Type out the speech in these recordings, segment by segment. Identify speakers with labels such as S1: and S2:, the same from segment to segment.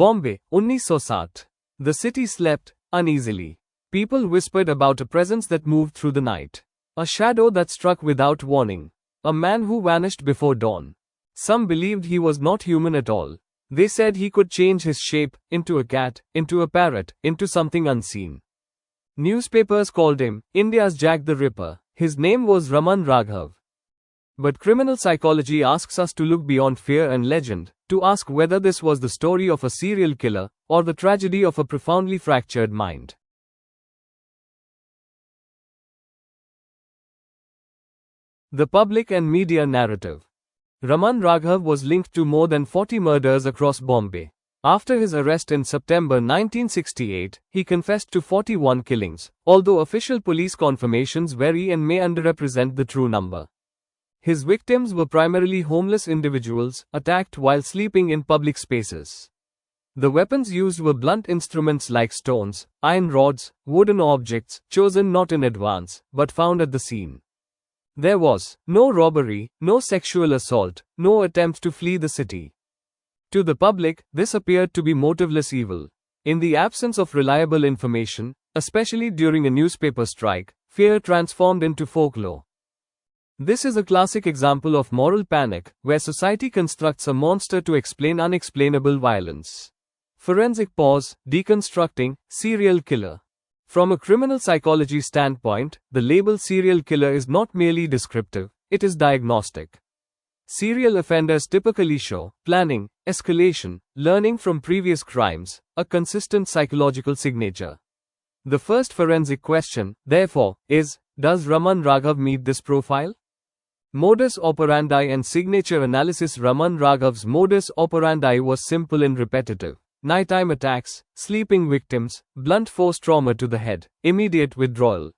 S1: Bombay, 1960. The city slept uneasily. People whispered about a presence that moved through the night. A shadow that struck without warning. A man who vanished before dawn. Some believed he was not human at all. They said he could change his shape, into a cat, into a parrot, into something unseen. Newspapers called him India's Jack the Ripper. His name was Raman Raghav. But criminal psychology asks us to look beyond fear and legend, to ask whether this was the story of a serial killer, or the tragedy of a profoundly fractured mind. The public and media narrative. Raman Raghav was linked to more than 40 murders across Bombay. After his arrest in September 1968, he confessed to 41 killings, although official police confirmations vary and may underrepresent the true number. His victims were primarily homeless individuals, attacked while sleeping in public spaces. The weapons used were blunt instruments like stones, iron rods, wooden objects, chosen not in advance, but found at the scene. There was no robbery, no sexual assault, no attempt to flee the city. To the public, this appeared to be motiveless evil. In the absence of reliable information, especially during a newspaper strike, fear transformed into folklore. This is a classic example of moral panic, where society constructs a monster to explain unexplainable violence. Forensic pause, deconstructing, serial killer. From a criminal psychology standpoint, the label serial killer is not merely descriptive, it is diagnostic. Serial offenders typically show planning, escalation, learning from previous crimes, a consistent psychological signature. The first forensic question, therefore, is, does Raman Raghav meet this profile? Modus operandi and signature analysis. Raman Raghav's modus operandi was simple and repetitive. Nighttime attacks, sleeping victims, blunt force trauma to the head, immediate withdrawal.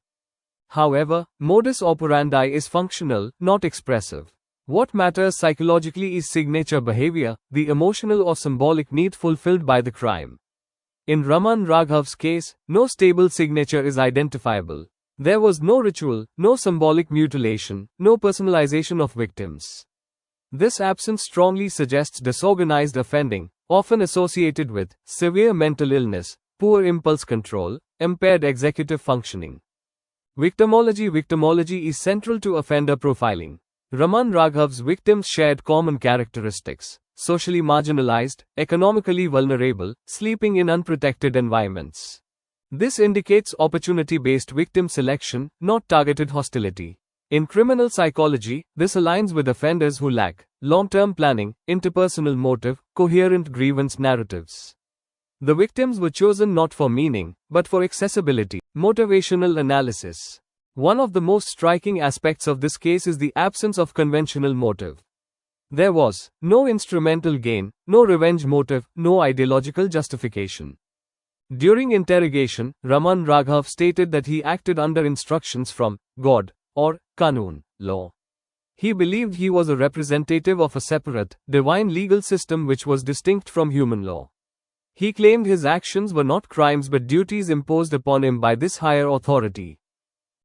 S1: However, modus operandi is functional, not expressive. What matters psychologically is signature behavior, the emotional or symbolic need fulfilled by the crime. In Raman Raghav's case, no stable signature is identifiable. There was no ritual, no symbolic mutilation, no personalization of victims. This absence strongly suggests disorganized offending, often associated with severe mental illness, poor impulse control, impaired executive functioning. Victimology is central to offender profiling. Raman Raghav's victims shared common characteristics: socially marginalized, economically vulnerable, sleeping in unprotected environments. This indicates opportunity-based victim selection, not targeted hostility. In criminal psychology, this aligns with offenders who lack long-term planning, interpersonal motive, coherent grievance narratives. The victims were chosen not for meaning, but for accessibility. Motivational analysis. One of the most striking aspects of this case is the absence of conventional motive. There was no instrumental gain, no revenge motive, no ideological justification. During interrogation, Raman Raghav stated that he acted under instructions from God, or Kanun, law. He believed he was a representative of a separate, divine legal system which was distinct from human law. He claimed his actions were not crimes but duties imposed upon him by this higher authority.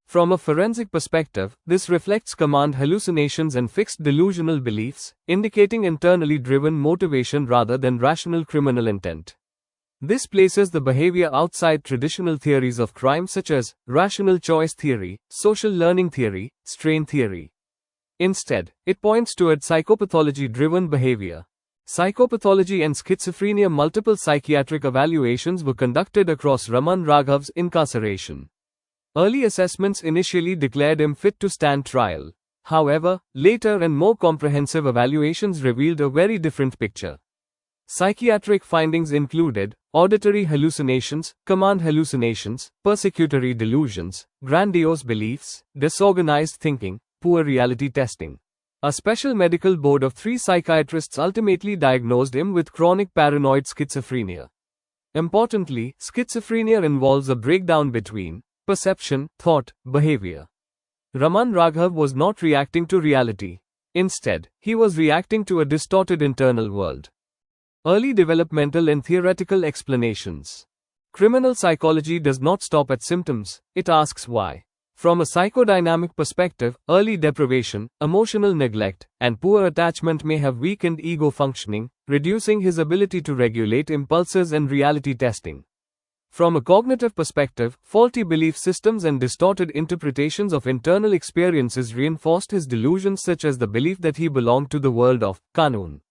S1: From a forensic perspective, this reflects command hallucinations and fixed delusional beliefs, indicating internally driven motivation rather than rational criminal intent. This places the behavior outside traditional theories of crime such as rational choice theory, social learning theory, strain theory. Instead, it points toward psychopathology-driven behavior. Psychopathology and schizophrenia. Multiple psychiatric evaluations were conducted across Raman Raghav's incarceration. Early assessments initially declared him fit to stand trial. However, later and more comprehensive evaluations revealed a very different picture. Psychiatric findings included auditory hallucinations, command hallucinations, persecutory delusions, grandiose beliefs, disorganized thinking, poor reality testing. A special medical board of 3 psychiatrists ultimately diagnosed him with chronic paranoid schizophrenia. Importantly, schizophrenia involves a breakdown between perception, thought, behavior. Raman Raghav was not reacting to reality. Instead, he was reacting to a distorted internal world. Early developmental and theoretical explanations. Criminal psychology does not stop at symptoms, it asks why. From a psychodynamic perspective, early deprivation, emotional neglect, and poor attachment may have weakened ego functioning, reducing his ability to regulate impulses and reality testing. From a cognitive perspective, faulty belief systems and distorted interpretations of internal experiences reinforced his delusions, such as the belief that he belonged to the world of Kanun.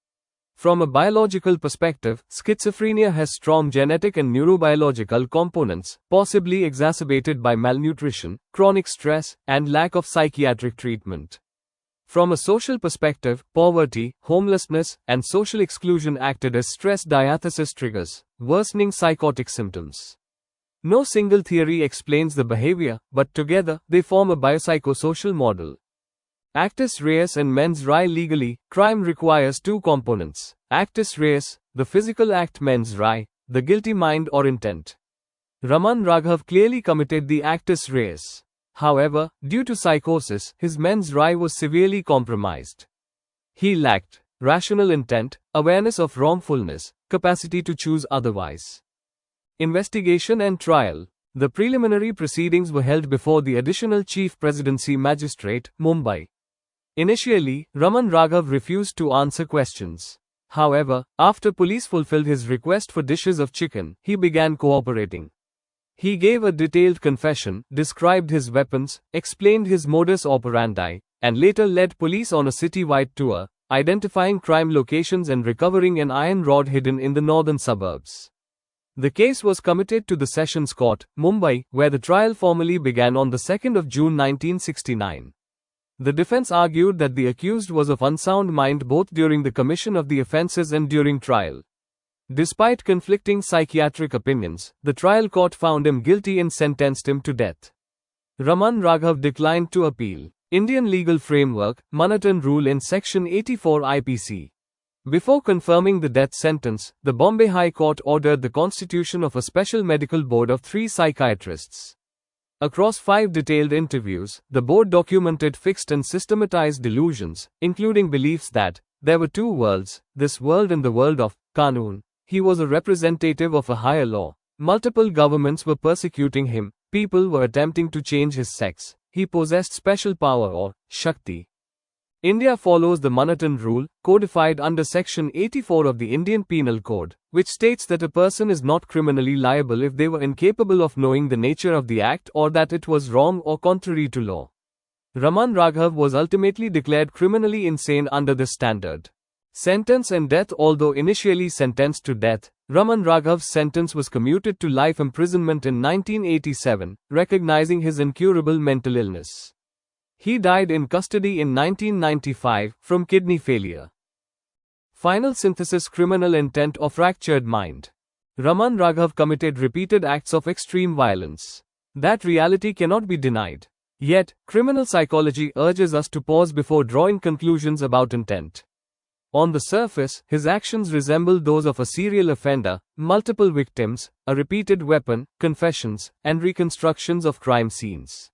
S1: From a biological perspective, schizophrenia has strong genetic and neurobiological components, possibly exacerbated by malnutrition, chronic stress, and lack of psychiatric treatment. From a social perspective, poverty, homelessness, and social exclusion acted as stress diathesis triggers, worsening psychotic symptoms. No single theory explains the behavior, but together, they form a biopsychosocial model. Actus reus and mens rea. Legally, crime requires two components. Actus reus, the physical act; mens rea, the guilty mind or intent. Raman Raghav clearly committed the actus reus. However, due to psychosis, his mens rea was severely compromised. He lacked rational intent, awareness of wrongfulness, capacity to choose otherwise. Investigation and trial. The preliminary proceedings were held before the Additional Chief Presidency Magistrate, Mumbai. Initially, Raman Raghav refused to answer questions. However, after police fulfilled his request for dishes of chicken, he began cooperating. He gave a detailed confession, described his weapons, explained his modus operandi, and later led police on a city-wide tour, identifying crime locations and recovering an iron rod hidden in the northern suburbs. The case was committed to the Sessions Court, Mumbai, where the trial formally began on the 2nd of June 1969. The defense argued that the accused was of unsound mind both during the commission of the offences and during trial. Despite conflicting psychiatric opinions, the trial court found him guilty and sentenced him to death. Raman Raghav declined to appeal. Indian legal framework, Monotone rule in Section 84 IPC. Before confirming the death sentence, the Bombay High Court ordered the constitution of a special medical board of 3 psychiatrists. Across 5 detailed interviews, the board documented fixed and systematized delusions, including beliefs that there were 2 worlds, this world and the world of Kanun. He was a representative of a higher law. Multiple governments were persecuting him, people were attempting to change his sex. He possessed special power or Shakti. India follows the monotone rule, codified under Section 84 of the Indian Penal Code, which states that a person is not criminally liable if they were incapable of knowing the nature of the act or that it was wrong or contrary to law. Raman Raghav was ultimately declared criminally insane under this standard. Sentence and death. Although initially sentenced to death, Raman Raghav's sentence was commuted to life imprisonment in 1987, recognizing his incurable mental illness. He died in custody in 1995 from kidney failure. Final synthesis: criminal intent or fractured mind. Raman Raghav committed repeated acts of extreme violence. That reality cannot be denied. Yet, criminal psychology urges us to pause before drawing conclusions about intent. On the surface, his actions resemble those of a serial offender: multiple victims, a repeated weapon, confessions, and reconstructions of crime scenes.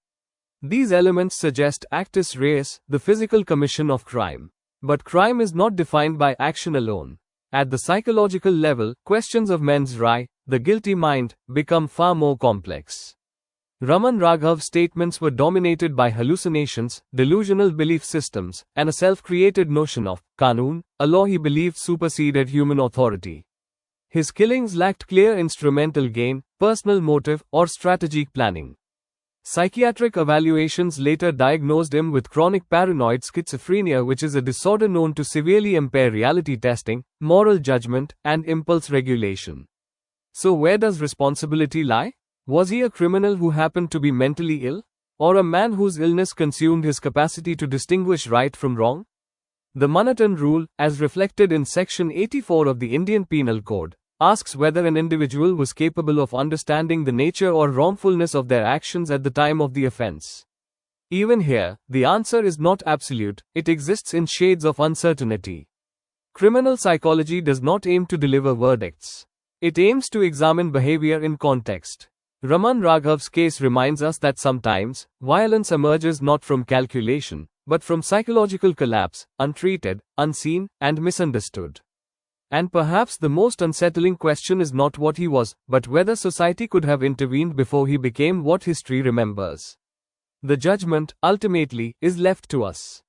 S1: These elements suggest actus reus, the physical commission of crime. But crime is not defined by action alone. At the psychological level, questions of mens rea, the guilty mind, become far more complex. Raman Raghav's statements were dominated by hallucinations, delusional belief systems, and a self-created notion of Kanun, a law he believed superseded human authority. His killings lacked clear instrumental gain, personal motive, or strategic planning. Psychiatric evaluations later diagnosed him with chronic paranoid schizophrenia, which is a disorder known to severely impair reality testing, moral judgment, and impulse regulation. So where does responsibility lie? Was he a criminal who happened to be mentally ill? Or a man whose illness consumed his capacity to distinguish right from wrong? The monotone rule, as reflected in Section 84 of the Indian Penal Code, asks whether an individual was capable of understanding the nature or wrongfulness of their actions at the time of the offense. Even here, the answer is not absolute, it exists in shades of uncertainty. Criminal psychology does not aim to deliver verdicts. It aims to examine behavior in context. Raman Raghav's case reminds us that sometimes, violence emerges not from calculation, but from psychological collapse, untreated, unseen, and misunderstood. And perhaps the most unsettling question is not what he was, but whether society could have intervened before he became what history remembers. The judgment, ultimately, is left to us.